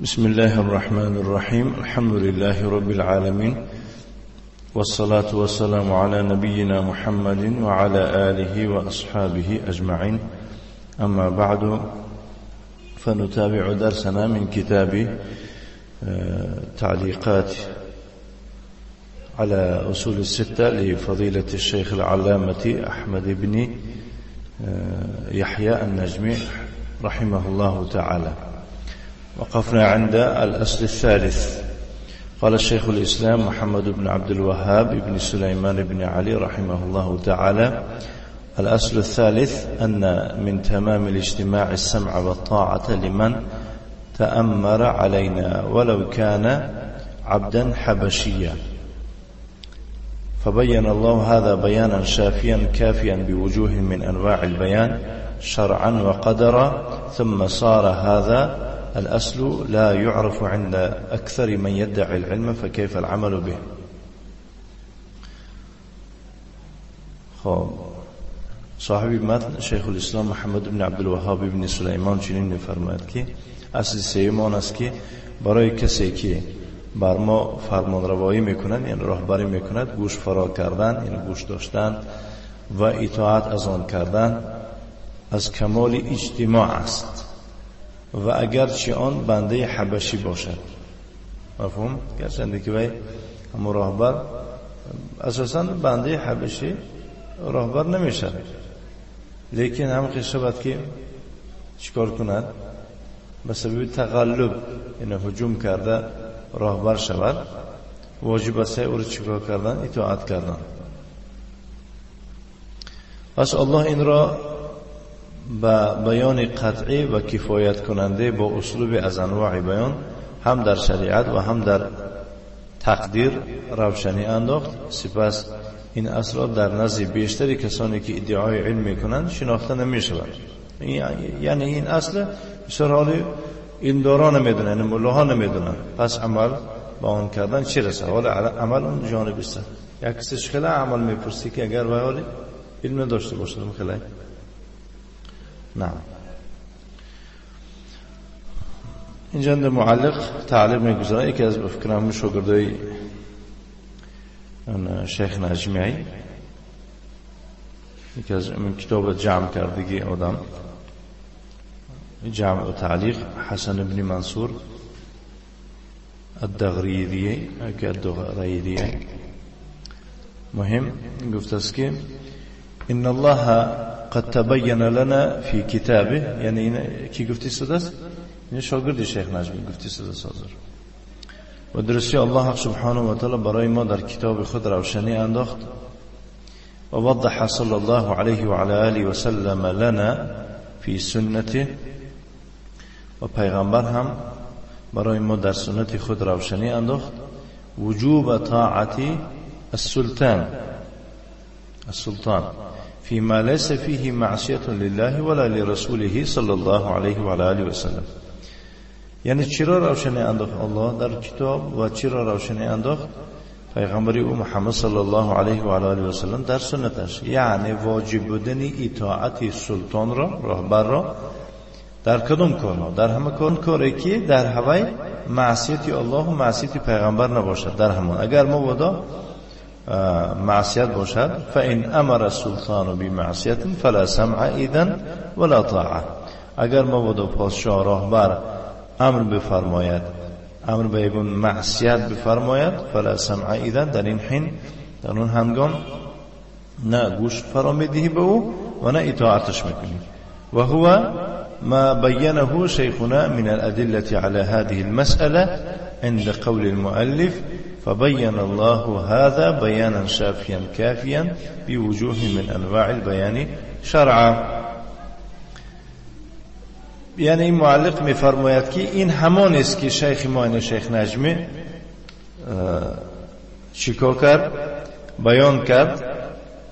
بسم الله الرحمن الرحيم. الحمد لله رب العالمين، والصلاة والسلام على نبينا محمد وعلى آله وأصحابه أجمعين. أما بعد، فنتابع درسنا من كتاب تعليقات على أصول الستة لفضيلة الشيخ العلامة أحمد بن يحيى النجمي رحمه الله تعالى. وقفنا عند الأصل الثالث. قال الشيخ الإسلام محمد بن عبد الوهاب بن سليمان بن علي رحمه الله تعالى: الأصل الثالث أن من تمام الاجتماع السمع والطاعة لمن تأمر علينا ولو كان عبدا حبشيا. فبين الله هذا بيانا شافيا كافيا بوجوه من أنواع البيان شرعا وقدرا، ثم صار هذا الأصل لا يعرف عند أكثر من يدعي العلم، فكيف العمل به؟ صاحب متن شیخ الاسلام محمد بن عبد الوهاب بن سلیمان چنین می‌فرماید که اصل سیوم آن است که برای کسی که بر ما فرمانروایی میکنند، یعنی راهبری میکند، گوش فرا کردن، یعنی گوش داشتن و اطاعت از آن کردن از کمال اجتماع است، و اگرچه آن بنده حبشی باشد. مفهوم؟ گرچه که وی اما راهبر اساساً بنده حبشی راهبر نمیشه، لیکن هم قصه باید که چیکار کند؟ به سبب تقلب، یعنی هجوم کرده راهبر شود، واجب است او را چیکار کردن؟ اطاعت کردن. پس الله این را با بیان قطعی و کفایت کننده با اسلوب از انواع بیان هم در شریعت و هم در تقدیر روشنی انداخت. سپس این اصل در نزد بیشتری کسانی که ادعای علم میکنند شناخته نمیشود. یعنی این اصل بسیار حالی این داران نمیدونن، یعنی ملاها نمیدونن، پس عمل با آن کردن چی رسه؟ حالا عمل اون جانب است. یک کسی خیلی عمل میپرسی که اگر به حالی علم داشته باشه خیلی نه. اینجا معلق تعلیق میگذاره یکی از بفکرم شاگردای شیخ نجمی، یکی از این کتاب جمع کردگی آدم، جمع و تعلیق حسن بن منصور الدغریدی که الدغریدی مهم گفت است که ان الله قد تبين لنا في كتابه، یعنی کی گفتی است؟ این شاگرد شیخ نجمی گفتی است. و درستی الله سبحانه و تعالی برای ما در کتاب خود روشنی انداخت و وضح صلی الله علیه و علی آله و سلم لنا فی سنته، و پیغمبر هم برای ما در سنت خود روشنی انداخت وجوب طاعت السلطان فيما ليس فيه معصية لله ولا لرسوله صلى الله عليه وعلى آله وسلم. یعنی چرا روشنی انداخت الله در کتاب و چرا روشنی انداخت پیغمبری او محمد صلی الله علیه و آله و سلم در سنتش، یعنی واجب بودن اطاعت سلطان را، راهبر را، در کدام کارها؟ در همه کاری که در هوای معصیت الله و معصیت پیغمبر نباشد. در همان اگر مبادا معصیت باشد، فإن امر السلطان بمعصیت فلا سمع اذن ولا طاعه. اگر مبادا پادشاه راهبر امر بفرماید، امر به اون معصیت بفرماید، فلا سمع اذن، در این حین، در اون هنگام نه گوش فرا میدهی به او و نه اطاعتش میکنی. و هو ما بينه شيخنا من الأدلة على هذه المسألة عند قول المؤلف فبين الله هذا بيانا شافيا كافيا بوجوه من أنواع البيان شرعا. یعنی این معلق میفرماید که این همان است که شیخ ما، این شیخ نجمی چیکار کرد؟ بیان کرد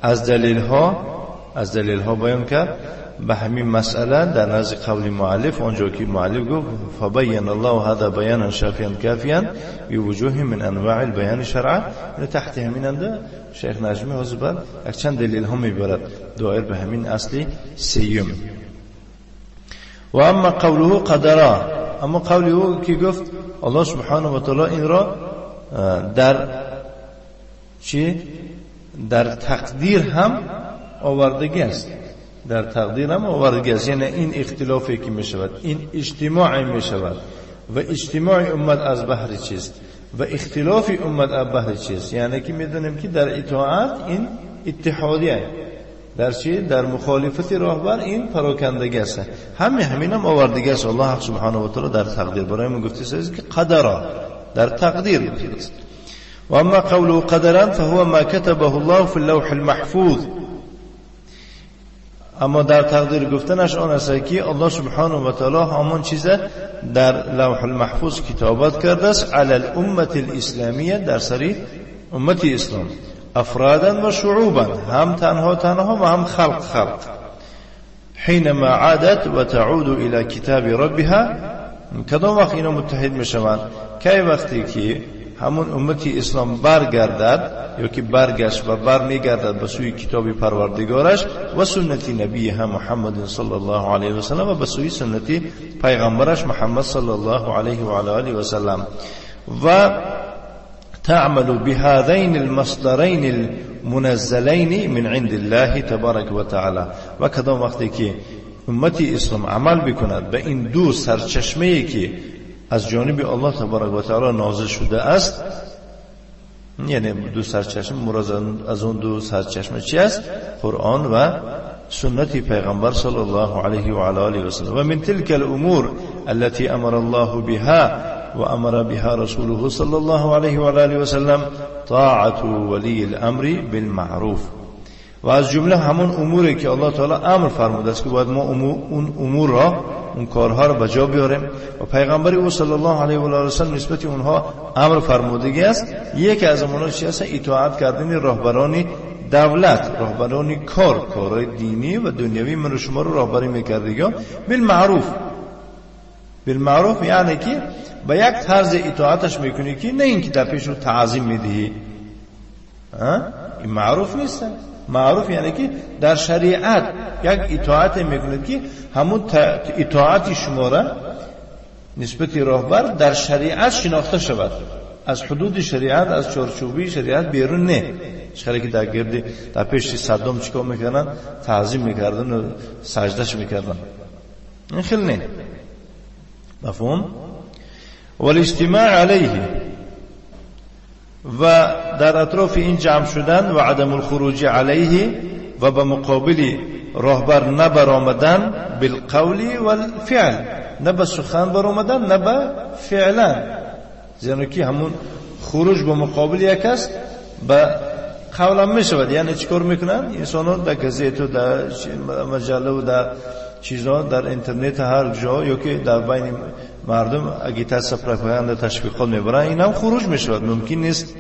از دلیل ها بیان کرد به همین مسئله در نزد قول مؤلف، آنجا که مؤلف گفت فبین الله هذا بیانا شافیا کافیا بوجوه من انواع البیان شرعا. تحت همیننده شیخ نجمی حضور یک چند دلیل ها میبرد دایر به همین اصل سیوم. و اما قوله قدرا، اما قولی او که گفت الله سبحانه و تعالی این را در چی؟ در تقدیر هم آوردگی است، در تقدیر هم آوردگی است. یعنی این اختلافی که می شود، این اجتماعی می شود و اجتماع امت از بحر چیست و اختلاف امت از بحر چیست. یعنی که می دونیم که در اطاعت این اتحادیه، در چی؟ در مخالفت راهبر این پراکندگی است. همین هم آوردگی است. الله سبحانه و تعالی در تقدیر برای ما گفته است که قدر، در تقدیر گفته است. و اما قوله قدرا فهو ما كتبه الله في اللوح المحفوظ. اما در تقدیر گفتنش آن است که الله سبحانه و تعالی همون چیز در لوح المحفوظ کتابت کرده است علی الامه الاسلامیه، در سری امت اسلام، افرادا و شعوبا، هم تنها و هم خلق. حينما عادت و تعود الى کتاب ربها، کدام وقت اینا متحد میشوند؟ کی وقتی که همون امتی اسلام برگردد یا که برگشت و برمیگردد به سوی کتاب پروردگارش و سنت نبیه محمد صلی الله علیه و سلم و به سوی سنت پیغمبرش محمد صلی الله علیه و آله و سلم و تعمل بهذين المصدرين المنزلين من عند الله تبارك وتعالى. و کدام وقتی که امتی اسلام عمل بکند به این دو سرچشمه‌ای که از جانب الله تبارک و تعالی نازل شده است، یعنی دو سرچشمه، مراد از اون دو سرچشمه چی است؟ قرآن و سنت پیغمبر صلی الله علیه و آله و سلم. و من تلك الامور التي امر الله بها و امر بها رسوله صلی الله علیه و آله و سلم طاعت ولی الامر بالمعروف. و از جمله همون اموری که الله تعالی امر فرموده است که باید ما اون امور را، اون کارها را به جا بیاریم و پیغمبر او صلی الله علیه و آله و سلم نسبت اونها امر فرمودگی است. یکی از اونها چی است؟ اطاعت کردن راهبران دولت، راهبران کارهای دینی و دنیوی من و شما رو راهبری می‌کردید بالمعروف، یعنی که به یک طرز اطاعتش میکنی که نه اینکه در پیش رو تعظیم میدهی. این معروف نیست. معروف یعنی که در شریعت یک اطاعت میکنید که همون اطاعت شما را نسبت راهبر در شریعت شناخته شود، از حدود شریعت، از چارچوبی شریعت بیرون نه. چرا که در پیش صدام چیکار میکردن؟ تعظیم میکردن و سجدهش میکردن. این خیلی نه. مفهوم؟ والاجتماع علیه، و در اطراف این جمع شدن و عدم الخروج علیه و به مقابل راهبر نبر آمدن بالقول والفعل، نه به سخن بر آمدن نه به فعلا. زیرا که همون خروج به مقابل یک است به قول هم می شود. یعنی چیکار میکنن انسان ها؟ در گزیت و در مجله و در چیزها، در اینترنت، هر جا یا که در بین مردم اگیتاسیون پروپاگاندا تشویقات میبرن، این هم خروج میشود. ممکن نیست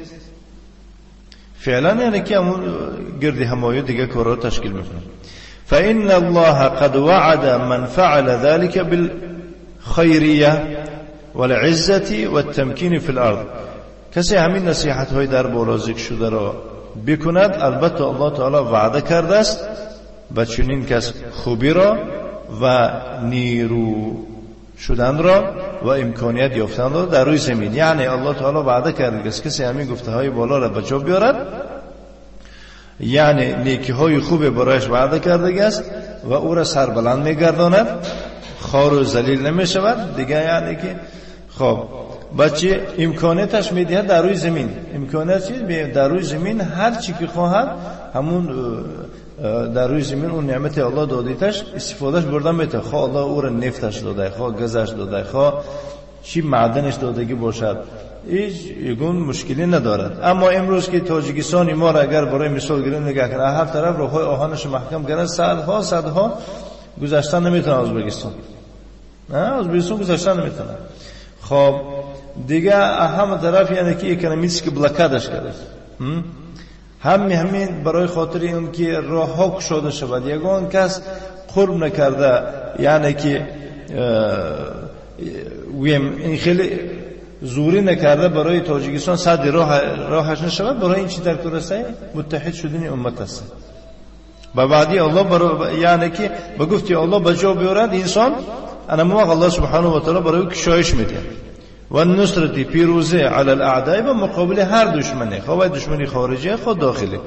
فعلا، یعنی که همون گرد همایی دیگه کارا تشکیل میکنه. فإن الله قد وعد من فعل ذلك بالخيرية والعزة والتمكين في الأرض. کسی همین نصیحت های در بالا ذکر شده را بکند، البته الله تعالی وعده کرده است به چنین کس خوبی را و نیرو شدن را و امکانیت یافتن را در روی زمین. یعنی الله تعالی وعده کرده است کسی همین گفته های بالا را به جا بیارد، یعنی نیکی های خوب برایش وعده کرده است و او را سربلند میگرداند، خار و ذلیل نمی شود دیگه. یعنی که خب بچه امکانیتش میدهد در روی زمین. امکانیت چیز؟ در روی زمین هر چی که خواهد همون در روی زمین اون نعمت الله دادیتش استفادهش بردن میته. خواه الله او را نفتش داده، خواه گزش داده، خواه چی معدنش دادگی باشد، هیچ یگون مشکلی ندارد. اما امروز که تاجیکستان ما را اگر برای مثال گیریم نگاه کنه، هر طرف راههای آهنش محکم کردن، صدها گذشتن نمیتونه ازبکستان. ازبکستان گذشتن نمیتونه. خب دیگه همه طرف یعنی که اکونومیک بلاکادش کرده. همین برای خاطر اون که راه ها گشاده شود. یگان کس قرب نکرده، یعنی که این خیلی زوری نکرده برای تاجیکستان صد راهش نشود. برای این چی در کرسه متحد شدن امت است. و بعدی الله یعنی که به گفتی الله به جا بیارد انسان انا موقع الله سبحانه و تعالی برای کشایش میده و نصرتی پیروزی علی الاعداء و مقابل هر دشمنی، خواه دشمنی خارجی خود داخلی.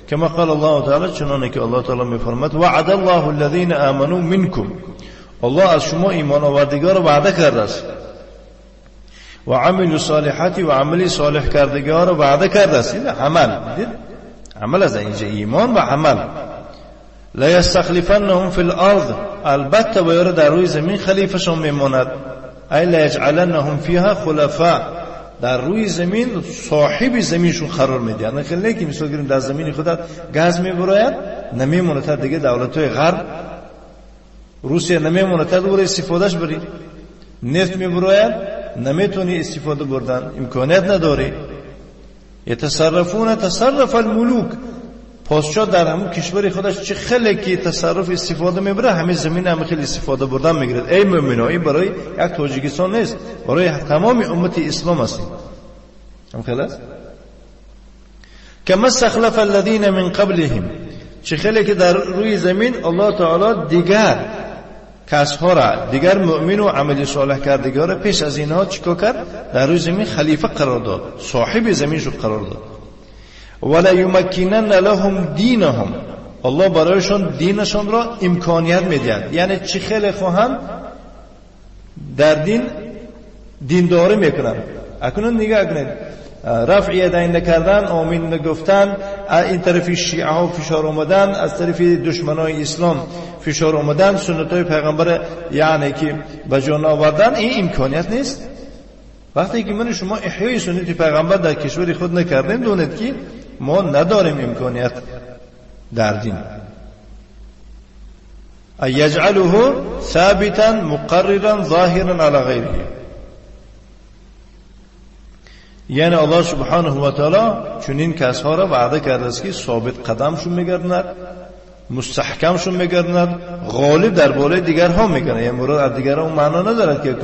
كما قال الله تعالى چنانه که الله تعالی میفرماید وعد الله الذين آمنوا منكم، الله از شما ایمان آوردگار وعده کرده است، و عمل الصالحات و عملی صالح کردگار وعده کرده است. عمل عمل از اینجا ایمان و عمل. لا يستخلفنهم في الارض، البته باید در روی زمین خلیفه‌شون میماند. ای لا يجعلنهم فيها خلفاء، در روی زمین صاحب زمینشون قرار میده. یعنی خیلی که مثلا گیریم در زمین خودت گاز میبراید نمیمونه تا دیگه دولت‌های غرب، روسیه نمیمونه تا دوره استفادهش بری، نفت میبراید نمیتونی استفاده بردن، امکانیت نداری. یتصرفون تصرف الملوک، پادشاه در همون کشور خودش چه خیلی که تصرف استفاده میبره، همه زمین هم خیلی استفاده بردن میگیرد. ای مومنان، این برای یک تاجیکستان نیست، برای تمام امت اسلام است. هم خلاص کما استخلف الذين من قبلهم، چه خیلی که در روی زمین الله تعالی دیگر کسها را، دیگر مؤمن و عمل صالح کردگار پیش از اینها چیکار کرد؟ در روی زمین خلیفه قرار داد، صاحب زمین شو قرار داد. ولا یمکنن لهم دینهم، الله برایشان دینشان را امکانیت میدهد. یعنی چه خیلی خواهند در دین دینداری میکنن. اکنون نگاه کنید، رفع یدین نکردن، آمین نگفتن، این طرف شیعه ها فشار آمدن، از طرف دشمنای اسلام فشار آمدن، سنت های پیغمبر یعنی که به جان آوردن، این امکانیت نیست. وقتی که من شما احیای سنت پیغمبر در کشور خود نکردیم، دونید که ما نداریم امکانیت در دین. یجعله ثابتا مقررا ظاهرا علی غیره، یعنی الله سبحانه و تعالی چنین کسها را وعده کرده است که ثابت قدمشون میگردند، مستحکمشون میگردند، غالب در بالای دیگرها میگردند. یعنی مراد از دیگرها اون معنا ندارد که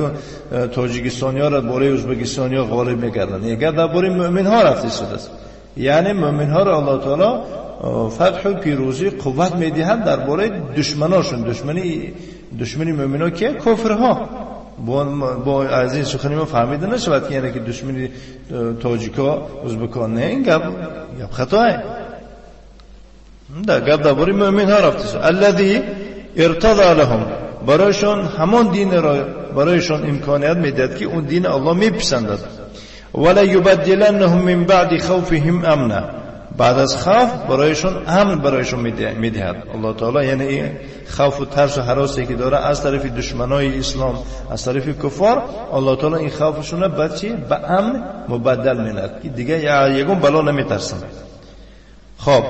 تاجیکستانی‌ها را بالای ازبکستانی‌ها غالب میگردند. اگر در بالای مؤمن‌ها رفته شده است، یعنی مؤمن‌ها را الله تعالی فتح و پیروزی قوت میدهد در بالای دشمناشون. دشمنی مؤمن‌ها که کافرها. با از این سخنی ما فهمیده نشود که یعنی که دشمنی تاجیکا ازبکان، نه، این گپ خطاه. در گپ درباره مؤمن ها رفته است. الذی ارتضى لهم، برایشان همان دین را برایشان امکانیت میدهد که اون دین الله میپسندد. ولا یبدلنهم من بعد خوفهم امنا، بعد از خوف برایشان امن برایشان میدهد الله تعالی. یعنی خوف و ترس و هراسی که داره از طرف دشمنای اسلام، از طرف کفار، الله تعالی این خوفشون رو به امن مبدل می‌کند که دیگه یگون بلا نمیترسن. خب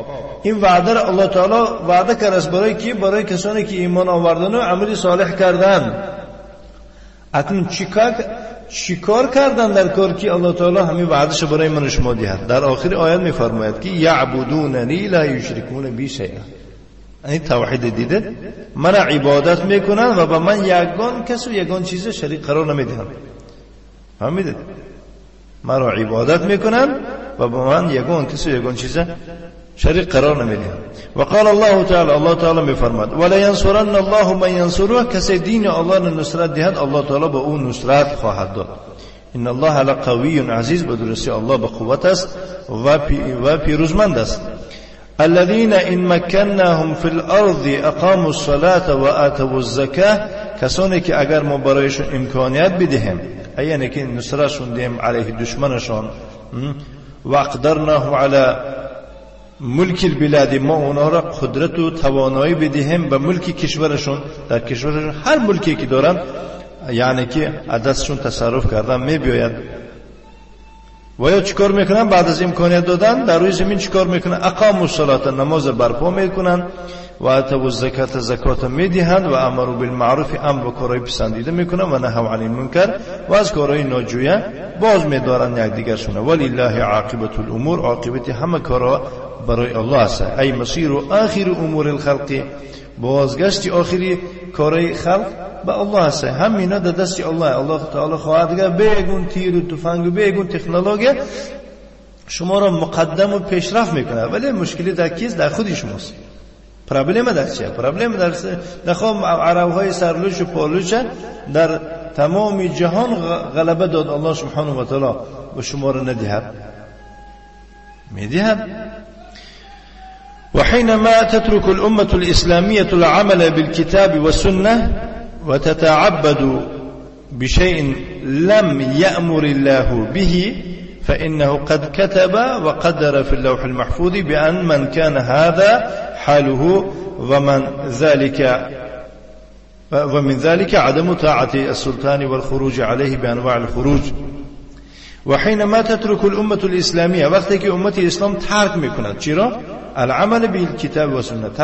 این وعده را الله تعالی وعده کرده است برای کی؟ برای کسانی که ایمان آوردن و عمل صالح کردن. اکنون چیکار کردن در کار که الله تعالی همین وعدهش برای من شما دهد؟ در آخر آیات میفرماید که یعبدوننی لا یشرکون بی شیئا، یعنی توحید دیده، من عبادت میکنن و به من یگان کس و یگان چیز شریک قرار نمیدهند. فهمیدید؟ من را عبادت میکنن و به من یگان کس و یگان چیز شریک قرار نمیدهند. و قال الله تعالی، الله تعالی میفرماید ولا ینصرن الله من ینصره، کسی دین الله را نصرت دهد الله تعالی به اون نصرت خواهد داد. ان الله لقوی عزیز، به درستی الله به قوت است و پیروزمند است. الذين ان مكناهم في الارض اقاموا الصلاه واتوا الزكاه، کسانی که اگر ما برایشون امکانیت بدهیم، یعنی که نصرتشون دهیم علیه دشمنشان، و اقدرناه علی ملک البلاد، ما اونها را قدرت و توانایی بدهیم به ملک کشورشون، در کشورشون هر ملکی که دارن یعنی که دستشون تصرف کردن میباید. و یا چیکار میکنن بعد از امکانیت دادن در روی زمین؟ چیکار میکنن؟ اقاموا الصلاه، نماز برپا میکنن، و اتوا الزکات، زکات میدهند، و امروا بالمعروف، امر به کارهای پسندیده میکنن، و نهوا عن المنکر، و از کارهای ناجویه باز میدارن یکدیگرشون. ولله عاقبت الامور، عاقبت همه کارها برای الله است. ای مسیر و آخر امور الخلق، بازگشت آخری کارهای خلق به الله است. همینا در دست الله. الله تعالی خواهد که بیگون تیر و تفنگ و بیگون تکنولوژی شما را مقدم و پیشرفت میکنه، ولی مشکلی در کیست؟ در خودی شماست. پرابلم در چیه؟ پرابلم در نخوام عربهای سرلوچ و پالوچ در تمام جهان غلبه داد الله سبحانه و تعالی به شما را ندهد میدهد. وحينما تترك الأمة الإسلامية العمل بالكتاب والسنة وتتعبد بشيء لم يأمر الله به فإنه قد كتب وقدر في اللوح المحفوظ بأن من كان هذا حاله ومن ذلك عدم طاعة السلطان والخروج عليه بأنواع الخروج. وحينما تترك الأمة الإسلامية وقتی که امت اسلام ترک میکند چرا؟ العمل بالکتاب و سنت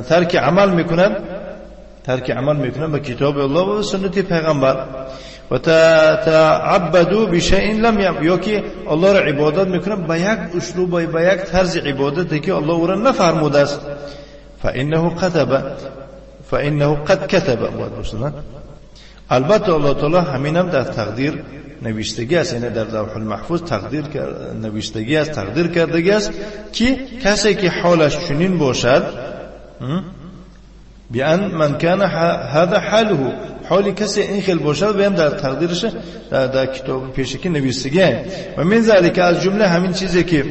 ترک عمل میکند به کتاب الله و سنت پیغمبر و تعبدوا بشيء لم یا که الله را عبادت میکنند به یک اسلوب و به یک طرز عبادتی که الله او را نفرموده است فإنه قد كتب. البته الله تعالی همینم در تقدیر نوشتگی است، یعنی در لوح المحفوظ تقدیر نوشتگی است، تقدیر کردگی است که کسی که حالش چنین باشد بیان من کان هذا حاله، حالی کسی این خیل باشد بیان در تقدیرش در کتاب پیشکی نوشتگی است. و من ذلك از جمله همین چیزی که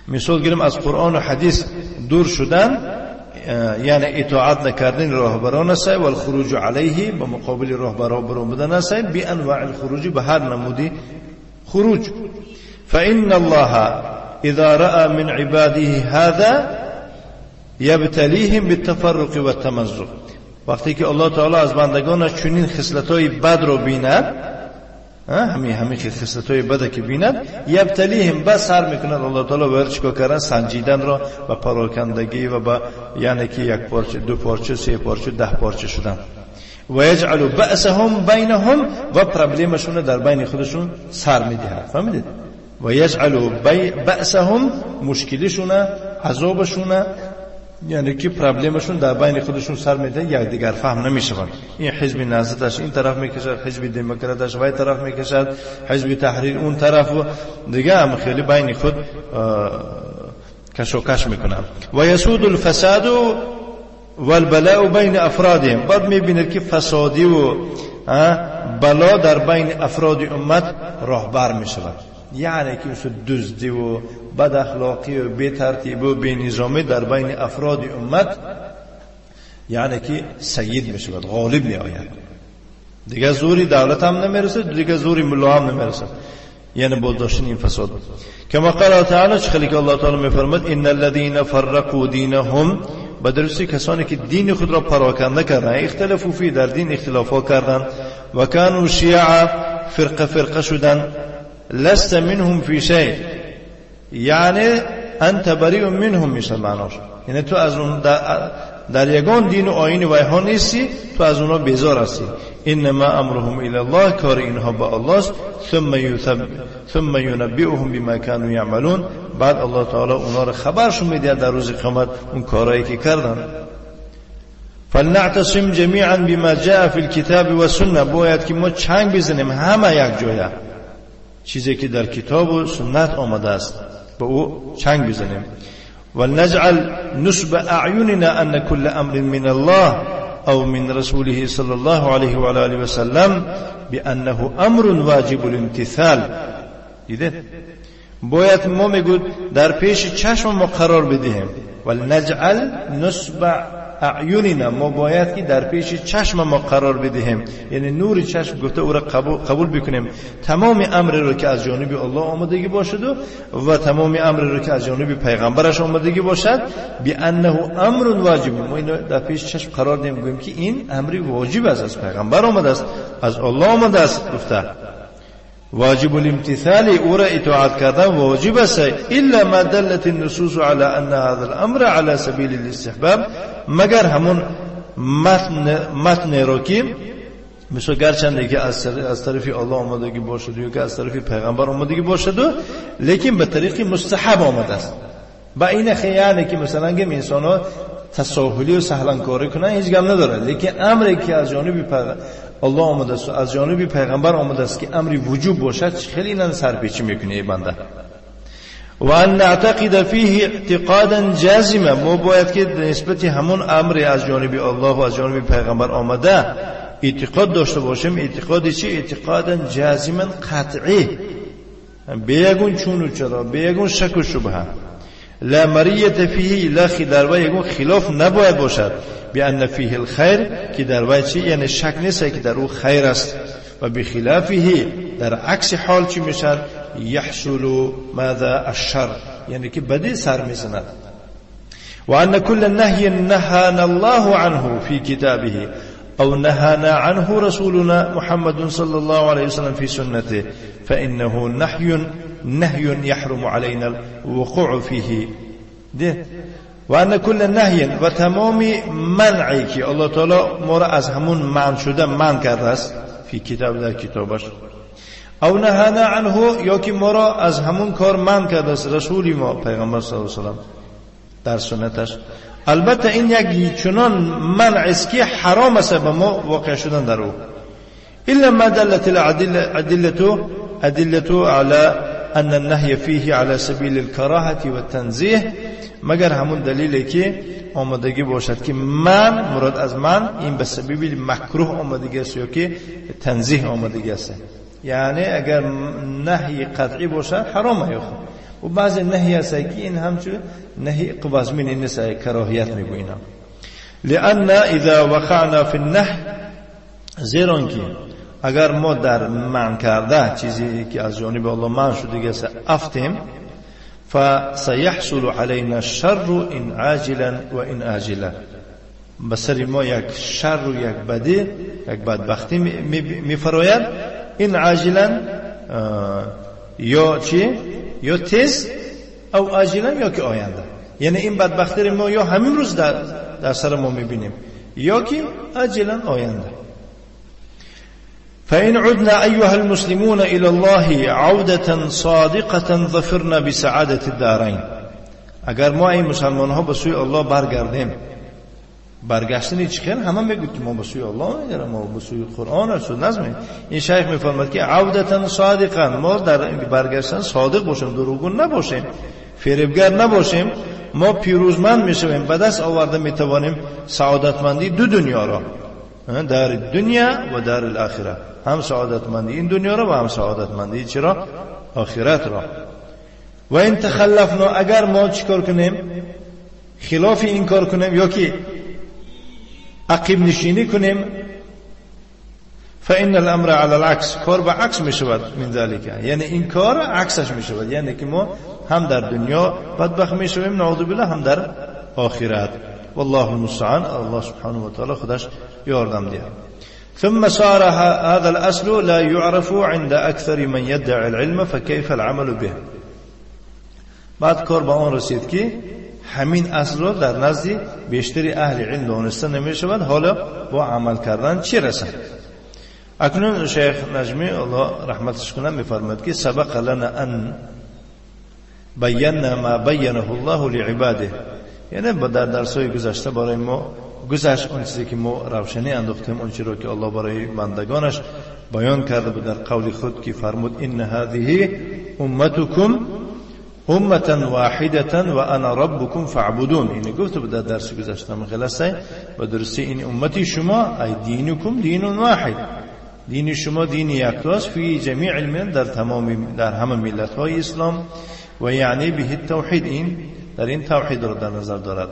مثال گیریم از قرآن و حدیث دور شدن، یعنی اطاعت نکردن راهبران است و الخروج علیه به مقابل راهبران بودن است بی انواع الخروج، به هر نمودی خروج. فإن الله اذا رأى من عباده هذا یبتلیهم بالتفرق و التمزق. وقتی که الله تعالی از بندگانش چنین خصلت‌های بد رو بیند، همین خصلت‌های بد که بیند، یبتلیهم بس سر میکند الله تعالی و چیکار کردن؟ سنجیدن را و پراکندگی و با یعنی که یک پارچه، دو پارچه، سه پارچه، 10 پارچه شدن. و یجعل بأسهم بینهم و پرابلمشون در بین خودشون سر میدهد. فهمیدید؟ و یجعل بأسهم مشکلشون، عذابشون، یعنی که پرابلمشون در بین خودشون سر میده، یک دیگر فهم نمیشوند. این حزب نهضتش این طرف میکشد، حزب دموکراتش وای طرف میکشد، حزب تحریر اون طرف، و دیگه هم خیلی بین خود کشوکش میکنن. و یسود الفساد والبلاء بین افرادهم. بعد میبینید که فسادی و بلا در بین افراد امت راهبر میشود، یعنی که دزدی و بد اخلاقی و بی ترتیب و بی نظامی در بین افراد امت یعنی که سید می شود، غالب می آید. دیگه زوری دولت هم نمیرسه، دیگه زوری ملا هم نمیرسه، یعنی با داشتن این فساد. کما قال تعالی، چه خیلی که الله تعالی می فرماد ان الذين فرقوا دینهم، بدرستی کسانی که دین خود را پراکنده کردند، اختلافو فی، در دین اختلافا کردند، و کانوا شیعا، فرقه شدند، لست منهم فی شیء، یعنی انت بریء منهم میشه معناش، یعنی تو از اون در یگان دین و آیین و ها نیستی، تو از اونها بیزار هستی. انما امرهم الی الله، کار اینها با الله است. ثم ينبئهم بما كانوا يعملون، بعد الله تعالی اونها رو خبرشون میده در روز قیامت اون کارهایی که کردن. فلنعتصم جميعا بما جاء في الكتاب والسنه، باید که ما چنگ بزنیم همه یک جایه، چیزی که در کتاب و سنت آمده است به او چنگ بزنیم. ولنجعل نصب اعیننا ان كل امر من الله او من رسوله صلی الله علیه و آله و سلم بانه امر واجب الامتثال. دیدید؟ باید ما میگود در پیش چشم ما قرار بدهیم. ولنجعل نصب اعیننا، ما باید که در پیش چشم ما قرار بدهیم، یعنی نور چشم گفته او را قبول بکنیم. تمام امر رو که از جانب الله آمدگی باشد و تمام امر رو که از جانب پیغمبرش آمدگی باشد، بانه امر واجب، ما اینو در پیش چشم قرار دهیم، بگیم که این امر واجب است، از پیغمبر آمده است، از الله آمده است. گفته واجب الامتثال، او را اطاعت کردن واجب است. الا ما دلت النصوص على ان هذا الامر على سبيل الاستحباب، مگر همون متن رو که مثل گرچنده که از طرف الله آمدگی باشد یا که از طرف پیغمبر آمدگی باشد، لیکن به طریق مستحب آمده است. با این خیانه که مثلا گم انسان ها تساهلی و سهلانکاری کنن هیچ گم نداره، لیکن امری که از جانب الله آمده است، از جانب پیغمبر آمده است که امری وجوب باشد، خیلی اینا سرپیچی میکنه ای بنده. و ان نعتقد فيه اعتقادا جازما، ما باید که نسبت همون امر از جانب الله و از جانب پیغمبر آمده اعتقاد داشته باشیم. اعتقادی چی؟ اعتقادا جازما قطعی، بیگون چون و چرا، بیگون شک و شبهه. لا مریت فیه، لا در وی یگون خلاف نباید باشد. بان فیه الخیر، که در وی چی؟ یعنی شک نیست که در او خیر است. و بخلافه، در عکس حال چی میشد؟ یحصل ماذا؟ الشر، یعنی که بدی سر میزند. و ان كل نهی نهانا الله عنه في كتابه او نهانا عنه رسولنا محمد صلى الله عليه وسلم في سنته فانه نهي يحرم علينا الوقوع فيه. ده و ان كل نهی، و تمام منعی که الله تعالی ما را از همون منع شده منع کرده است فی کتاب، در کتابش، او نهانا عنه، یا که ما را از همون کار منع کرده است رسول ما پیغمبر صلی الله علیه و سلم در سنتش. البته این یک چنان منع است که حرام است به ما واقع شدن در او. الا ما دلت الادله على ان النهي فيه على سبيل الكراهه والتنزيه، مگر همون دلیلی که آمدگی باشد که من مراد از من این به سبیل مکروه آمدگی است یا که تنزیه آمدگی است. یعنی اگر نهی قطعی باشد حرامه یا خوب، و بعضی نهی است که این همچون نهی قبضمینی نیست، کراهیت میگوییم. لأن اذا وقعنا في النهي، زیرا که اگر ما در منع کرده چیزی که از جانب الله منع شده است افتیم، فسيحصل علينا الشر ان عاجلا و ان آجلا، بسر ما یک شر و یک بدی، یک بدبختی میفراید. این عاجلا یا چی؟ یا تیز، او آجلا یا که آینده. یعنی این بدبختی ما یا همین روز در سر ما میبینیم، یا که آجلا آینده. فإن عدنا أيها المسلمون إلى الله عودة صادقة ظفرنا بسعادة الدارين. اگر ما این مسلمان ها به سوی الله برگردیم، برگشتن چیکار؟ همه میگوید که ما به سوی الله میگردیم، ما به سوی قرآن و نظم. این شیخ میفرماید که عودة صادقا، ما در برگشتن صادق باشیم، دروغگو نباشیم، فریبگر نباشیم، ما پیروزمند میشویم، به دست آورده میتوانیم سعادتمندی دو دنیا را، در دنیا و در الاخره، هم سعادتمندی این دنیا را و هم سعادتمندی چرا؟ آخرت را. و این تخلفنا، اگر ما چیکار کنیم؟ خلاف این کار کنیم یا که عقب نشینی کنیم، فإن الامر على العكس، کار به عکس می شود من ذلك، یعنی این کار عکسش می شود، یعنی که ما هم در دنیا بدبخت می شویم نعوذ بالله، هم در آخرت. والله المستعان، الله سبحانه و تعالی خودش یاردم دید. ثم صار هذا الأصل لا يعرف عند أكثر من يدعي العلم فكيف العمل به. بعد کار به آن رسید که همین اصل را در نزد بیشتری اهل علم دانسته نمی شود، حالا با عمل کردن چی رسد؟ اکنون شیخ نجمی الله رحمتش کنه میفرماید که سبق لنا ان بینا ما بینه الله لعباده، یعنی در درس‌های گذشته برای ما گذشت اون چیزی که ما روشنی انداختیم، اون چیزی رو که الله برای بندگانش بیان کرده بود در قول خود که فرمود ان هذه امتکم امه واحده و انا ربکم فاعبدون. این گفته بود در درس گذشته مخلصه و درستی این امتی شما ای دینکم دین واحد، دین شما دین یکتاست فی جمیع الملل، در همه ملت های اسلام، و یعنی به توحید، این در این توحید رو در نظر دارد.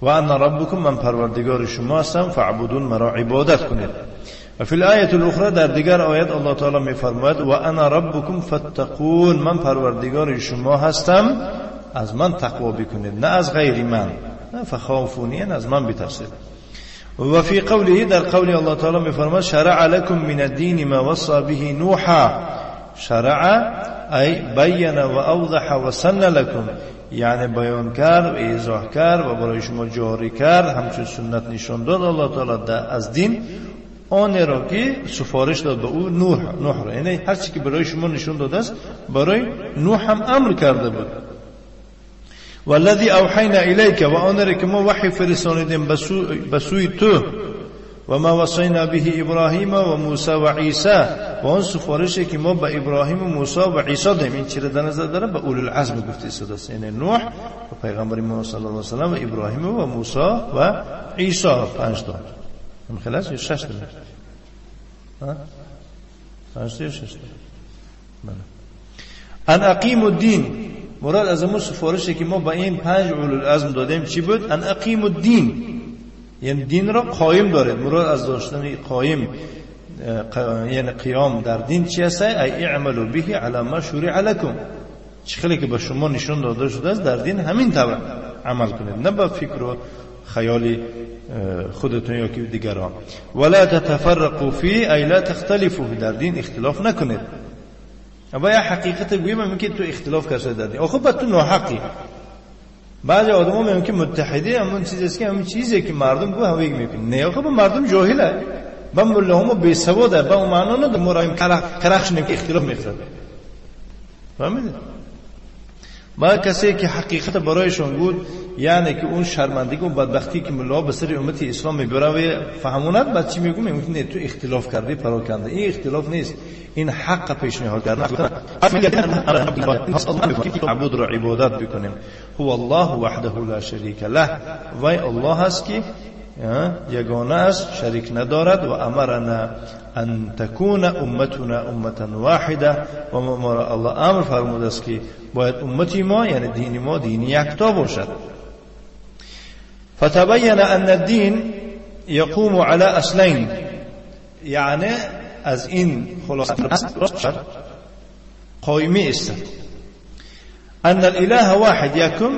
و ان ربکم، من پروردگار شما هستم، فاعبدون، مرا عبادت کنید. و فی الآیه الاخرى، در دیگر آیت الله تعالی میفرماید و انا ربکم فاتقون، من پروردگار شما هستم، از من تقوا بکنید، نه از غیر من، نه فخافونی، از من بترسید. و فی قوله، در قول الله تعالی میفرماید شرع لكم من الدین ما وصى به نوحا، شرع ای بین و اوضح و سن لكم، یعنی بیان کرد و ایضاح کرد و برای شما جاری کرد، همچون سنت نشان داد الله تعالی از دین، آن را که سفارش داد به او نوح را، یعنی هر چی که برای شما نشان داده است برای نوح هم امر کرده بود. والذی اوحینا الیک، و آن را که ما وحی فرستانیدیم به سوی تو، و ما وصینا به ابراهیم و موسی و عیسی، و اون سفارشی که ما به ابراهیم و موسی و عیسی دادیم. این چیره در نظر داره؟ به اولو العزم گفته شده، یعنی نوح و پیغمبر ما صلی الله علیه و سلم و ابراهیم و موسی و عیسی. 5 تا من خلاص 6 تا 5 تا 6 تا. ان اقیم الدین، مراد از اون سفارشی که ما با این 5 اولو العزم دادیم چی بود؟ ان اقیم الدین، یعنی دین را قایم دارید. مراد از داشتن قایم یعنی قیام در دین چی است؟ ای اعملوا به علی ما شرع لكم، چیزی که به شما نشون داده شده است در دین همین طور عمل کنید، نه با فکر و خیال خودتون یا که دیگران. ولا تتفرقوا فيه ای لا تختلفوا، در دین اختلاف نکنید. اما یا حقیقت گویم ممکن تو اختلاف کرده در دین، آخه با تو ناحقی. بعضی آدما ممکن متحده همون چیزی است که همون چیزی که مردم گو هویگ میکنه، نه آخه با مردم جاهله، با ملهمو بی سواده، با اون معنا نه مرایم کرخش نمی که اختلاف میکنه. فهمیدید؟ با کسی که حقیقت برایشون بود، یعنی که اون شرمندگی و بدبختی که ملا به سر امت اسلام میبره و فهموند، بعد چی میگم؟ میگم تو اختلاف کردی، پراکنده. این اختلاف نیست، این حق پیشنهاد کردن. عبود را عبادت بکنیم. هو الله وحده لا شریک له، وای الله است که یگانه است، شریک ندارد. و امرنا ان تكون امتنا امه واحده، و ما الله امر فرموده است که باید امتی ما یعنی دین ما دین یکتا باشد. فتبين ان الدين يقوم على اصلين، یعنی از این خلاصه قائمی است. ان الاله واحد، یکم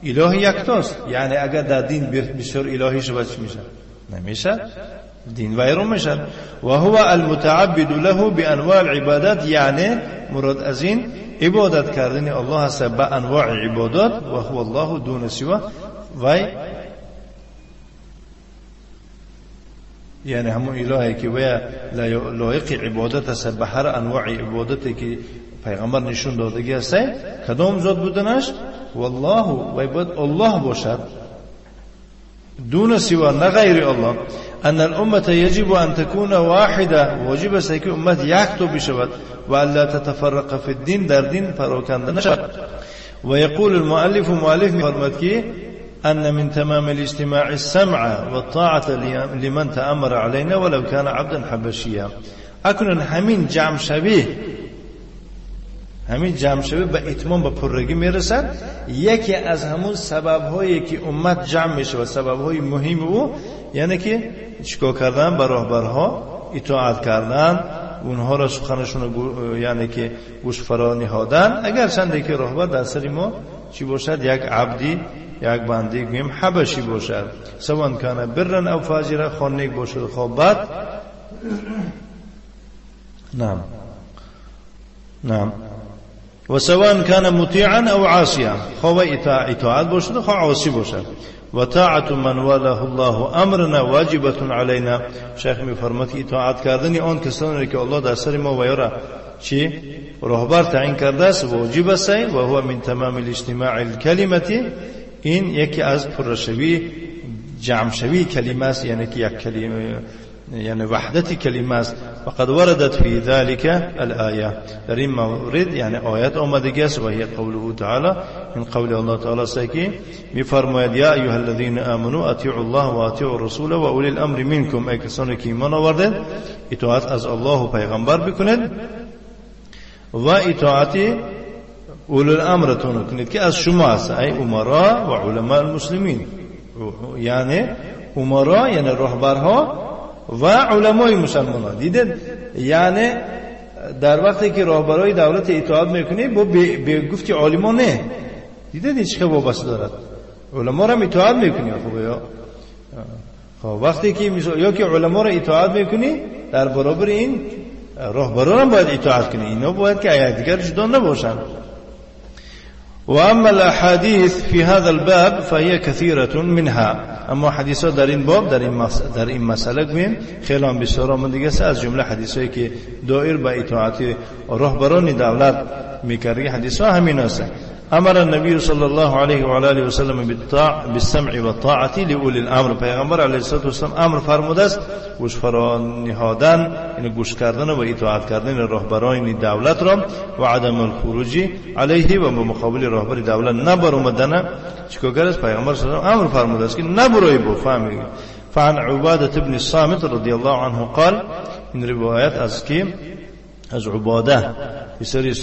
اله یکتاست. یعنی اگر در دین بسیار الهی شود چی میشه؟ نمیشه، دین ویرون میشه. و هو المتعبد له بانواع العبادات، یعنی مراد از این عبادت کردن الله هست با انواع عبادات. و هو الله دون سوا، وای یعنی همون الهی که وی لایق عبادت است به هر انواع عبادتی که پیغمبر نشون دادگی است. کدام ذات بودنش؟ والله، وی باید الله باشد دون سوا، نه غیر الله. ان الامه يجب ان تكون واحده، واجب است که امت یک تو بشود. و الا تتفرق في الدين، در دین پراکنده نشود. و یقول المؤلف، مؤلف می‌فرماید که ان من تمام الاجتماع السمع والطاعه لمن تأمر علينا ولو كان عبدا حبشيا. اکنون همین جمع شوی به اتمام به پرگی میرسد. یکی از همون سبب‌هایی که امت جمع میشه و سبب‌های مهم او، یعنی که چیکار کردن؟ به راهبرها اطاعت کردن، اونها را سخنشون یعنی که گوش فرا نهادن. اگر چند که راهبر در سر ما چی باشد؟ یک عبدی، یک بنده گویم حبشی باشد، سواء کان برا او فاجرا، خانیک باشد خواب بد. نعم. و سواء کان مطیعا او عاصیا، خواه اطاعت باشد خواه عاصی باشد. و طاعت من والاه الله امرنا واجبه علینا. شیخ میفرماید که اطاعت کردن آن کسانی که الله در سر ما و یارا چی راهبر تعیین کرده است واجب است. و هو من تمام الاجتماع الکلمه، این یکی از پرشوی جمع شوی کلمه است، یعنی که یک کلمه یعنی وحدت کلمه است. فقد وردت فی ذلك الآیه، در این مورد یعنی آیت آمدگی است. و هی قوله تعالی، این قول الله تعالی است که میفرماید یا ایها الذین آمنوا اطیعوا الله و اطیعوا الرسول و اولی الامر منکم، ای کسانی که ایمان آوردید اطاعت از الله و پیغمبر بکنید و اطاعت اولی الامرتون کنید که از شما است، ای امرا و علماء المسلمین. یعنی امرا یعنی راهبرها و علمای مسلمان. دیدید یعنی در وقتی که راهبرای دولت اطاعت میکنی با به گفتی عالمان نه، دیدید چه وابسته دارد؟ علما را اطاعت میکنی. خب وقتی که یا که علما را اطاعت میکنی، در برابر این راهبران هم باید اطاعت کنی. اینا باید که آیه دیگر جدا نباشند. واما الاحاديث في هذا الباب فهي كثيره منها، اما حدیثات در این باب در این مسئله گویم خیلی بسیار آمدگی است. از جمله حدیثایی که دایر به اطاعت راهبران دولت میکرده حدیث ها همین است. امر النبي صلی الله علیه و آله و سلم بالسمع و الطاعه لاولی الامر. پیغمبر علیه الصلاه و السلام امر فرموده است گوش فرا نهادن، یعنی گوش کردن و اطاعت کردن رهبران دولت را و عدم الخروج علیه و به مقابل رهبر دولت نبر اومدن چیکار کرد؟ پیغمبر صلی الله علیه و آله امر فرموده است که نبروی بو. فهمید. فعن عباده ابن الصامت رضی الله عنه قال، این روایت از کی؟ از عباده بسری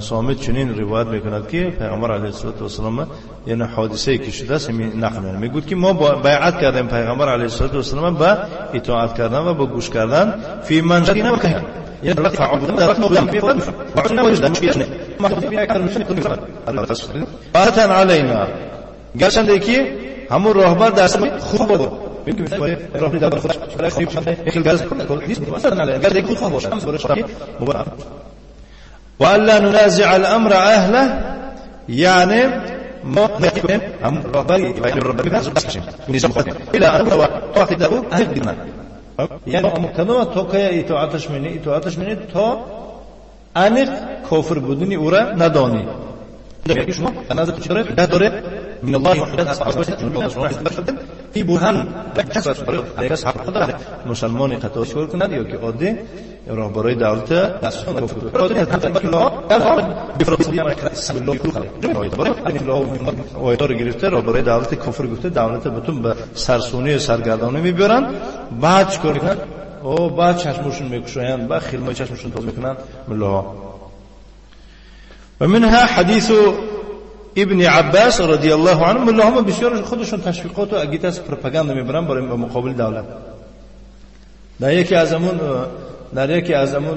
صامت چنین روایت میکند که پیغمبر علیه السلام یعنی حادثه‌ای که شده است نقل میگوید که ما بیعت کردیم پیغمبر علیه السلام با اطاعت کردن و با گوش کردن فی منزل نمکه، یعنی رفع عبودن در وقت مبلغ میفرد و نه وجود مشکل نه ما خدمتی اکثر مشکل میفرد باتن علینا گرچند که همون راهبر در خوب بود ممكن يروح لدار خدش ولا يخرج يخل جاز كل حديث مثلا على جاز يكون خوف وش مباراه والا ننازع الامر اهله، يعني ما نحكم هم ربي ربي بس نظام خاطئ الى ان طاعه له اهل ديننا، يعني مقتضى توقع اطاعتش مني تا انق کافر بودنی او را ندانی. یکی شما تنازع چطوره داره من الله وحده في برهان مسلمان قطع شور کند یا که عادی راهبرای دولت دستشون رو گرفته راهبرای دولت کفر گفته دولت بتون به سرسونی و سرگردانی میبرن، بعد چیکار میکنن؟ او بعد چشمشون میکشوین، بعد خیلمای چشمشون تاز میکنن. ملاها و منها حدیث ابن عباس رضی الله عنه. ملاها بسیار خودشون تشویقات و اگیتاس پروپاگاندا میبرن برای مقابل دولت. در یکی از امون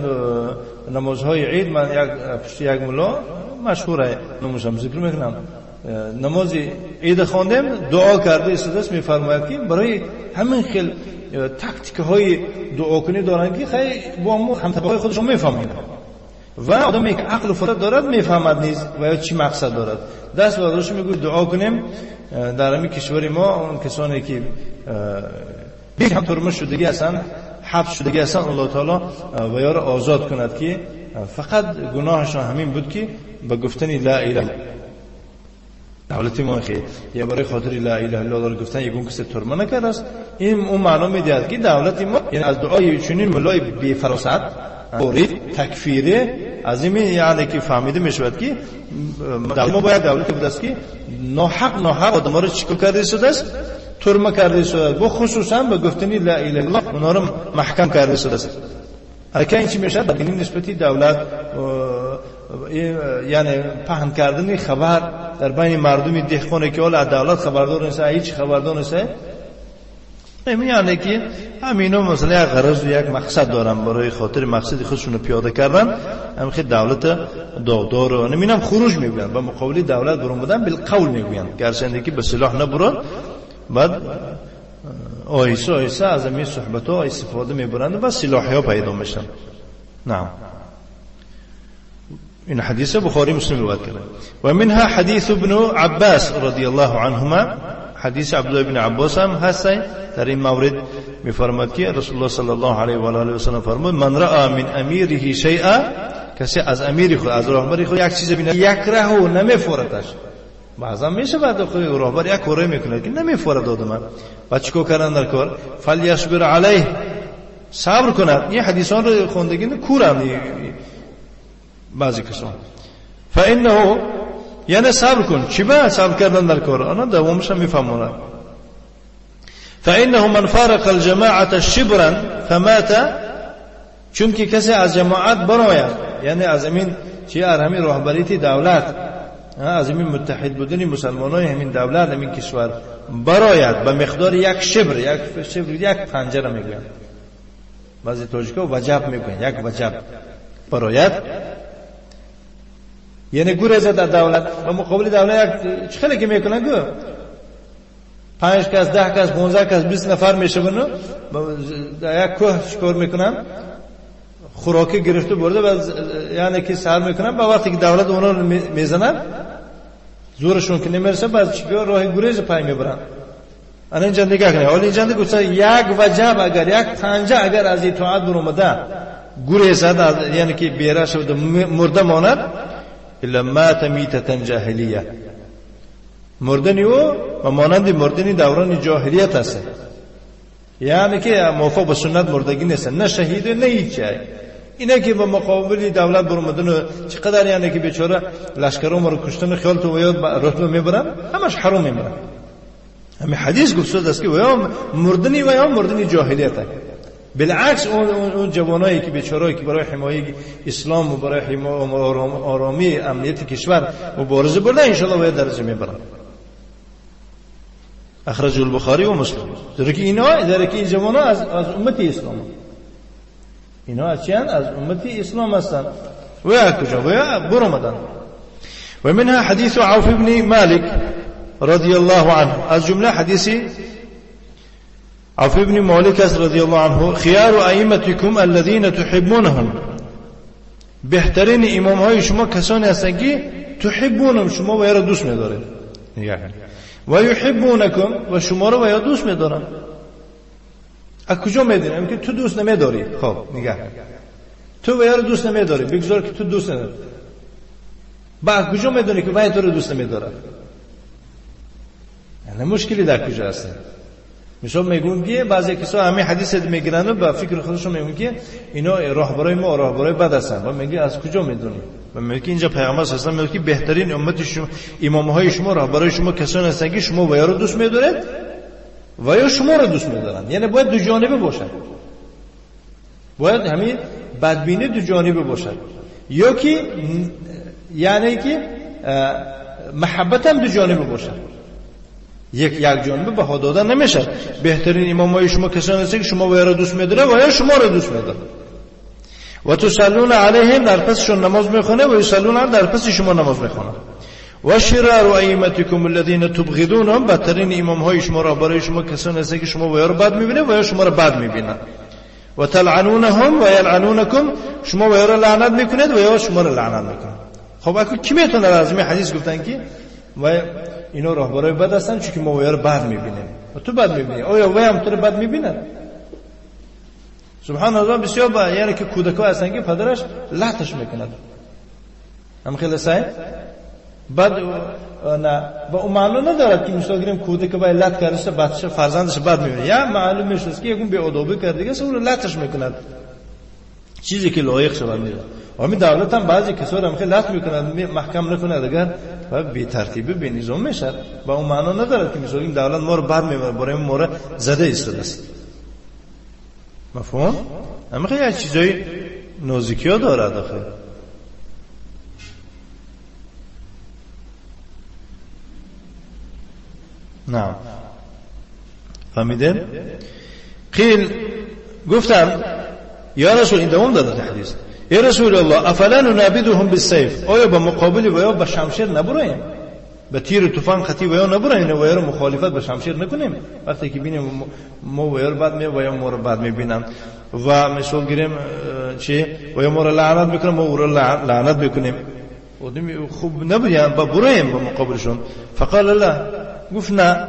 نمازهای عید من یک ملا مشهوره نمازم ذکر میکنم، نماز عید خواندم دعا کرده استادس میفرماید که برای همین خیل تاکتیک های دعا کنی دارن که خیلی با هم طبقه خودشون میفهمند و آدمی که عقل و فرد دارد میفهمد نیست و چی مقصد دارد. دست برداشت میگه دعا کنیم در همین کشور ما اون کسانی که بیش هم ترمز شدگی هستن، حبس شدگی هستن، الله تعالی و یار آزاد کند که فقط گناهشان همین بود که به گفتن لا اله دولت ما خیلی یا برای خاطر لا اله الا الله گفتن یگون کسی ترمه نکرد است. این اون معنا میدهد که دولت ما یعنی از دعای چنین ملای بی فراست اوری تکفیری از این یعنی که فهمیده میشود که دولت ما باید دولتی بود است که ناحق آدم ها رو چیکار کرده شده است؟ ترمه کرده شده است. با خصوصا به گفتنی لا اله الا الله اونها رو محکم کرده شده است. اگر این چی میشه در این نسبتی دولت یعنی پهن کردن خبر در بین مردم دهقانی که اول دولت خبردار نیست، هیچ خبردار نیست، یعنی که همینا مثلا یک غرض و یک مقصد دارن برای خاطر مقصد خودشون رو پیاده کردن، هم خیلی دولت داغدار و نمینم خروج میگوین با مقابل دولت برون بودن بالقول میگوین گرچند که به سلاح نبرن، بعد آیسا از این صحبت ها استفاده میبرند و سلاحی ها پیدا میشن. نعم این حدیث بخاری مسلم روایت کرده. و منها حدیث ابن عباس رضی الله عنهما، حدیث عبدالله ابن عباس هم هست در این مورد میفرماد که رسول الله صلی الله علیه و آله و سلم فرمود من رأى من امیره شیئا، کسی از امیر خود از راهبر خود یک چیز ببیند یکرهه نمیفورتش، بعضا میشه بعد خود راهبر یک کاری میکنه که نمیفورد آدم، بعد چیکار کردن در کار؟ فلیصبر علیه، صبر کند. این حدیثان رو خوندگی کورم بعضی کسان فانه یعنی صبر کن. چی باید صبر کردن در کار؟ آنها دوامش هم میفهمونن. فانه من فارق الجماعه شبرا فمات، چون که کسی از جماعت براید، یعنی از همین چی همین راهبریتی دولت، از همین متحد بودن مسلمانان همین دولت همین کشور براید به مقدار یک شبر، یک پنجره میگوین، بعضی توجیه وجب میگوین، یک وجب براید، یعنی گریز در دولت و مقابل دولت یک خیلی که میکنن گو 5 کس 10 کس 15 کس 20 نفر میشه بنو یک کوه شکار میکنن، خوراکی گرفته برده و یعنی که سر میکنن، با وقتی که دولت اونا رو میزنن زورشون که نمیرسه بعد چیکار راه گریز پای میبرن. الان اینجا نگاه کنید، حالا اینجا گفته یک وجب اگر یک پنجه اگر از اطاعت بر اومده گریز یعنی که بیره شده مرده ماند، الا مات میتة جاهلیه. مردنی او و مانند مردنی دوران جاهلیت است، یعنی که موافق به سنت مردگی نیست، نه شهید نه هیچ. اینه که با مقابل دولت برآمدن چقدر، یعنی که بیچاره لشکرام رو کشتن خیال تو و یا رتبه میبرن، همش حرام میبرن. همین حدیث گفته است که یا مردنی و یا مردنی جاهلیت. بالعکس اون جوانایی که بیچارهایی که برای حمایت اسلام و برای حمایت آرامی امنیت کشور مبارزه بردن، ان شاء الله باید درجه میبرن. اخرج البخاری و مسلم. در که این جوانا از امت اسلام، اینا از چند از امت اسلام هستند و یا کجا و یا برآمدن. و منها حدیث عوف بن مالک رضی الله عنه، از جمله حدیثی عوف بن مالک رضی الله عنه، خیار ائمتکم الذین تحبونهم، بهترین امام های شما کسانی هستند که تحبونهم، شما و یا دوست می‌دارید، و یحبونکم، و شما رو و یا دوست می‌دارن. از کجا می‌دونیم که تو دوست نمی‌داری؟ خب نگاه، تو و یا دوست نمی‌داری، بگذار که تو دوست نداری. بعد کجا می‌دونی که وای تو رو دوست نمی‌داره؟ یعنی مشکلی در کجا هست؟ مثلا میگن که بعضی کسا همین حدیث میگیرن و با فکر خودشون میگن که اینا راهبرای ما راهبرای بد هستن. و میگه از کجا میدونی؟ و میگه اینجا پیامبر صلی الله علیه و آله میگه بهترین امت شما، امامهای شما، راهبرای شما کسانی هستند که شما و یا رو دوست می‌دارید و یا شما رو دوست می‌دارن. یعنی باید دو جانبه باشد، باید همین بدبینی دو جانبه باشد، یا که یعنی که محبت هم دو جانبه باشد. یک جانبه بها دادن نمیشه. بهترین امامای شما کسانی هستند که شما و یا رو دوست می‌داره و یا شما رو دوست می‌داره. و تصلون علیهم، در پسشون نماز میخونه، و یصلون علیهم، در پس شما نماز میخونه. و شرار ائمتکم الذین تبغضونهم، بدترین امام های شما را برای شما کسانی هستند که شما و یا رو بد میبینید و یا شما رو بد میبینند. و تلعنونهم و یلعنونکم، شما و یا رو لعنت میکنید و یا شما رو لعنت میکنند. خب اگه کی میتونه از این حدیث گفتن که و اینا راهبرای بد هستن چون که ما و یا رو بد میبینیم و تو بد میبینی، آیا وای هم تو رو بد میبینه؟ سبحان الله. بسیار با یعنی که کودکا هستن که پدرش لطش میکند، هم خیلی سعی بعد نه با اون معلوم ندارد که مثلا گیریم کودک با لط کرده بچه فرزندش بد میبینه، یا معلوم میشه که یکون بی ادبی کرده که اون لطش میکند، چیزی که لایق شود میره. همین دولت هم بعضی کسا هم خیلی لط میکند، محکم نکنه دیگر و بی ترتیبی بی نظام میشه. با اون معنا ندارد که مثلا این دولت ما رو بد میبینه، برای ما رو زده ایستاده است. مفهوم؟ اما خیلی چیزای نازکی ها دارد آخه. نعم فهمیدین؟ قیل گفتم یا رسول، این دوام داده حدیث، یا رسول الله افلا ننابذهم بالسيف، آیا با مقابل و یا با شمشیر نبریم، به تیر توفان خطی و یا نبریم و یا رو مخالفت به شمشیر نکنیم؟ وقتی که ببینیم ما و یا بعد می و یا ما رو بعد میبینم و مثلا گیریم چی و یا ما رو لعنت میکنیم و او رو لعنت میکنیم، خوب نبودیم با بریم با مقابلشون. فقال الله، گفت نه،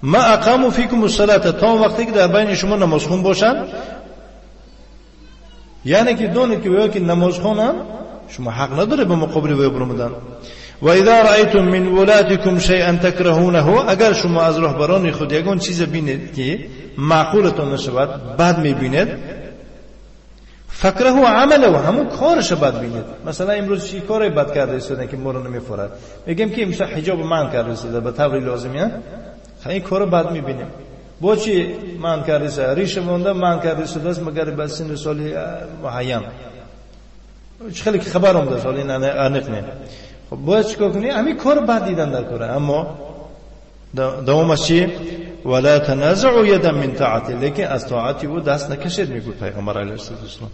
ما اقاموا فیکم الصلاه، تا وقتی که در بین شما نماز خون باشن، یعنی که دونه که ویا که نماز خونن شما حق نداره به مقابل ویا برآمدن. و اذا رأیتم من ولاتکم شیئا تکرهونه، اگر شما از رهبران خود یگان چیز بینید که معقولتون نشود، بد میبینید، فکرهو عمله، و همون کارش بد بینید. مثلا امروز چی کاری بد کرده ایستادن که ما رو نمیفورد، میگیم که مثلا حجاب من کرده ایستاده به طور لازمیه، این کارو بد میبینیم. با چی من کرده ایستاده؟ ریش مونده من کرده ایستاده است مگر به سن سالی معین، خیلی که خبر اومده سالی انق نه. خب باید چیکار کنی؟ همین کار بد دیدن در کاره. اما دوامش چی؟ ولا تنازعوا يدا من طاعته، لیکن از طاعتی او دست نکشید، میگه پیغمبر علیه السلام.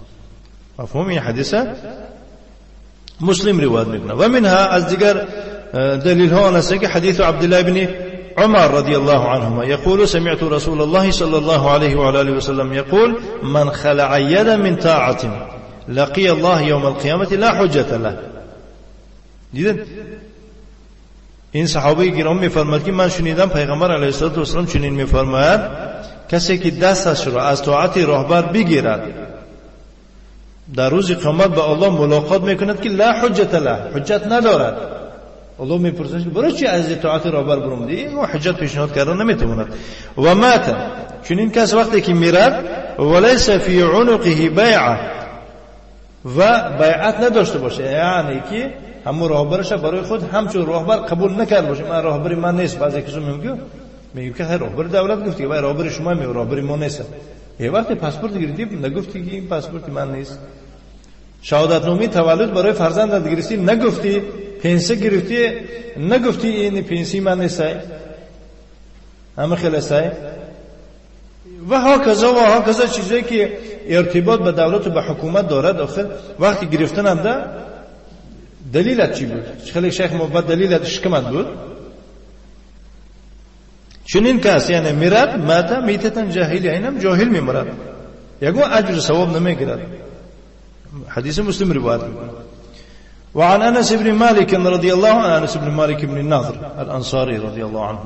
مفهوم این حدیثه؟ مسلم روایت میکنه. و منها از دیگر دلیل ها است که حدیث عبدالله بن عمر رضی الله عنهما يقول سمعت رسول الله صلى الله عليه وآله وسلم يقول من خلع يدا من طاعة لقي الله يوم القيامة لا حجة له. دیدن این صحابه کرام میفرماید که من شنیدم پیغمبر علیه السلام چنین میفرماید کسی که دستش را از طاعت راهبر بگیرد در روز قیامت با الله ملاقات میکند که لا حجت له، حجت ندارد. الله میپرسه برای چی از اطاعت رهبر برآمدی؟ او حجت پیشنهاد کردن نمیتواند. و مات، چنین کس وقتی که میرد وليس فی عنقه بیعه، و بیعت نداشته باشه، یعنی که همون راهبرش برای خود همچون راهبر قبول نکرد باشه. من راهبر من نیست. بعضی کسا میگه که هر راهبر دولت گفتی وای راهبر شما می راهبر ما نیست. یه وقت پاسپورت گرفتی نگفتی که این پاسپورت من نیست. شهادت نامه تولد برای فرزندت گرفتی نگفتی، پنسه گرفتی نگفتی این پنسی من نیست. همه خلاصه و هاکذا چیزایی که ارتباط به دولت و به حکومت دارد. آخر وقتی گرفتن هم ده دلیلت چی بود؟ خیلی شیخ محبت دلیلت شکمت بود. چنین کس یعنی میرد ماتا میتتن جاهلی، اینم جاهل میمرد، یکو اجر ثواب نمیگیرد. حدیث مسلم روایت میکنه. وعن انس بن مالك رضي الله عنه، انس بن مالك بن النضر الانصاري رضي الله عنه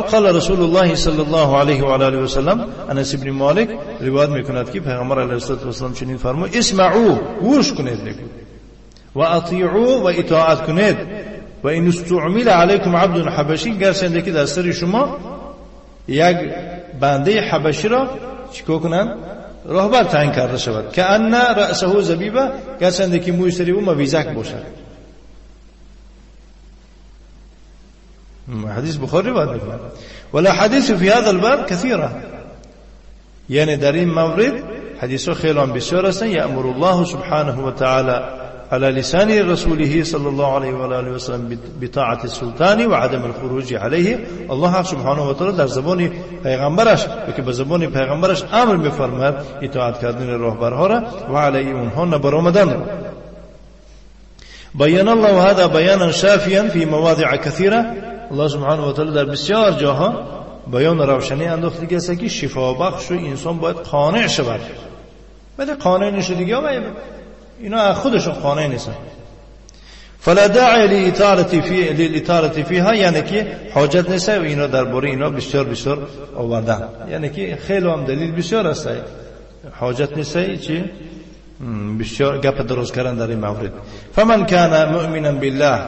قال رسول الله صلی الله علیه و آله و سلم، انس بن مالک روایت میکند که پیغمبر علیه السلام چنین فرمود اسمعوا، گوش کنید و اطیعوا و اطاعت کنید و این استعمل علیکم عبد حبشی، گرچه که در سر شما یک بنده حبشی را چیکار کنند؟ راهبر تعیین کرده شود. که ان رأسه زبیبه، گرچه که موی سری او مویزک باشد. حدیث بخاری روایت میکنه. ولا حدیث فی هذا الباب كثيره، یعنی در این مورد حدیث خیلی بسیار هستند. یأمر الله سبحانه و تعالی على لسان رسوله صلی الله علیه و آله و سلم بطاعت السلطان و عدم الخروج علیه. الله سبحانه و تعالی در زبان پیغمبرش که به زبان پیغمبرش امر میفرماید اطاعت کردن راهبرها را و علی اونها نبرآمدن را. بیان الله هذا بیانا شافیا فی مواضع کثیره. الله سبحانه و تعالی در بسیار جاها بیان روشنی انداخته که شفا بخش و انسان باید قانع شود. ولی قانع نشه دیگه اینا خودشون قانع نیستن. فلا داعی للاطاله فيها، یعنی که حاجت نیست و اینا درباره اینا بسیار آوردن، یعنی که خیلی هم دلیل بسیار است، حاجت نیست چی بسیار گپ درست کردن در این مورد. فمن کان مؤمنا بالله،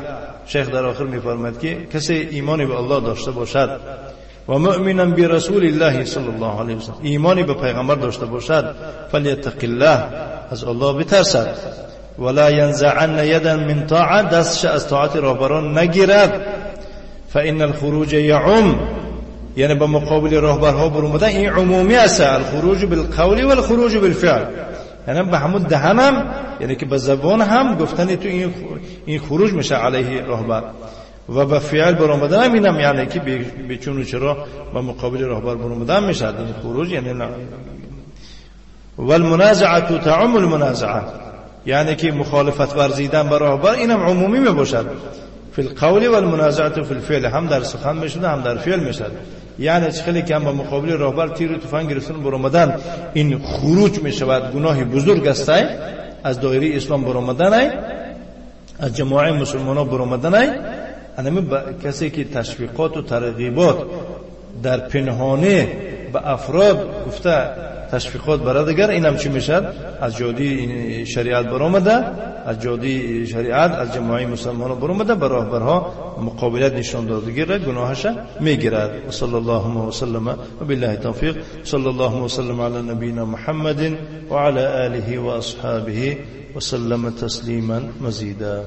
شیخ در آخر میفرماید که کسی ایمانی به الله داشته باشد و مؤمنا برسول الله صلی الله علیه و سلم، ایمانی به پیغمبر داشته باشد، فلیتق الله، از الله بترسد، ولا ينزعن يدا من طاعه، دستش از طاعت راهبران نگیرد. فان الخروج يعم، یعنی به مقابل راهبرها برآمدن این عمومی است. الخروج بالقول والخروج بالفعل، یعنی به همون دهنم، یعنی که به زبان هم گفتن تو این خروج میشه علیه راهبر، و به فعل برآمدن هم اینم، یعنی که به چون و چرا به مقابل راهبر برآمدن میشه این خروج. یعنی والمنازعه تعم المنازعه، یعنی که مخالفت ورزیدن به راهبر اینم عمومی میباشد. فی القول والمنازعه فی الفعل، هم در سخن میشه هم در فعل میشه. یعنی خیلی که هم به مقابل راهبر تیر و تفنگ گرفتن برآمدن این خروج میشود، گناه بزرگ است. از دایره اسلام برآمدن، از جماعت مسلمانان برآمدن. همین کسی که تشویقات و ترغیبات در پنهانه به افراد گفته تشویقات برای دیگر، اینم چی میشه؟ از جادی شریعت برآمده، از جادی شریعت از جماعت مسلمانان برآمده، به راهبرها مقابلت نشان دادگیره، گناهش میگیرد. و صلی الله و سلم و بالله توفیق. صلی الله و سلم علی نبینا محمد و علی آله و اصحابه و سلم تسلیما مزیدا.